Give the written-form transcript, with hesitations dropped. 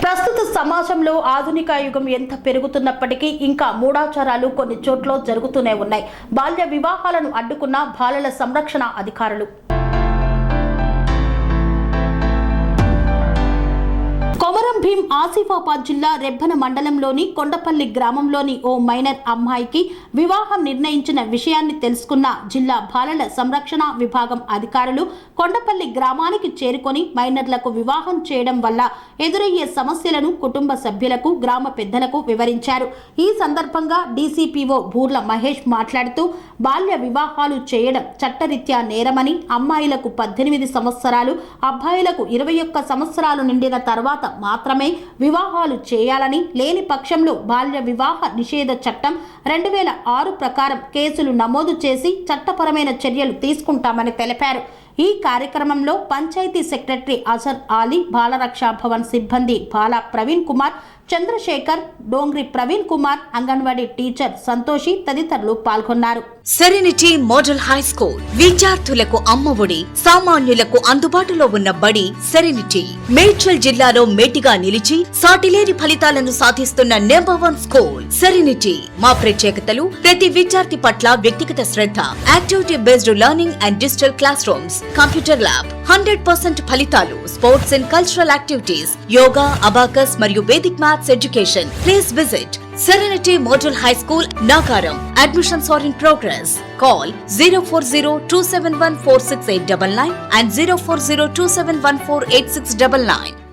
ప్రస్తుత సమాజంలో ఆధునిక యుగం ఎంత పెరుగుతున్నప్పటికీ ఇంకా మూఢాచారాలు కొన్ని చోట్ల జరుగుతూనే ఉన్నాయి. బాల్య వివాహాలను అడ్డుకున్న బాలల సంరక్షణ అధికారులు. కొమరం భీం ఆసిఫాబాద్ జిల్లా రెబ్బన మండలంలోని కొండపల్లి గ్రామంలోని ఓ మైనర్ అమ్మాయికి వివాహం నిర్ణయించిన విషయాన్ని తెలుసుకున్న జిల్లా బాలల సంరక్షణ విభాగం అధికారులు కొండపల్లి గ్రామానికి చేరుకొని మైనర్లకు వివాహం చేయడం వల్ల ఎదురయ్యే సమస్యలను కుటుంబ సభ్యులకు గ్రామ పెద్దలకు వివరించారు. ఈ సందర్భంగా డీసీపీఓ బూర్ల మహేష్ మాట్లాడుతూ బాల్య వివాహాలు చేయడం చట్టరీత్యా నేరమని, అమ్మాయిలకు 18 సంవత్సరాలు, అబ్బాయిలకు 21 సంవత్సరాలు నిండిన తర్వాత మాత్రమే వివాహాలు చేయాలని, లేని పక్షంలో బాల్య వివాహ నిషేధ చట్టం 2006 ప్రకారం కేసులు నమోదు చేసి చట్టపరమైన చర్యలు తీసుకుంటామని తెలిపారు. ఈ కార్యక్రమంలో పంచాయతీ సెక్రటరీ అజర్ ఆలీ, బాలరక్షా భవన్ సిబ్బంది బాలా ప్రవీణ్ కుమార్, చంద్రశేఖర్, డోంగ్రి ప్రవీణ్ కుమార్, అంగన్వాడీ టీచర్ సంతోషి తదితరులు పాల్గొన్నారు. సెరెనిటీ మోడల్ హై స్కూల్ విద్యార్థులకు అమ్మఒడి, సామాన్యులకు అందుబాటులో ఉన్న బడి సెరెనిటీ. మేడ్చల్ జిల్లాలో మేటిగా నిలిచి సాటిలేని ఫలితాలను సాధిస్తున్న #1 స్కూల్ సెరెనిటీ. మా ప్రత్యేకతలు ప్రతి విద్యార్థి పట్ల వ్యక్తిగత శ్రద్ధ, activity based learning and digital classrooms, computer lab, 100% ఫలితాలు, sports and cultural activities, yoga, abacus మరియు Vedic maths education. Please visit Serenity Model High School, Nagaram. Admissions are in progress. Call 040-271-46899 and 040-271-48699.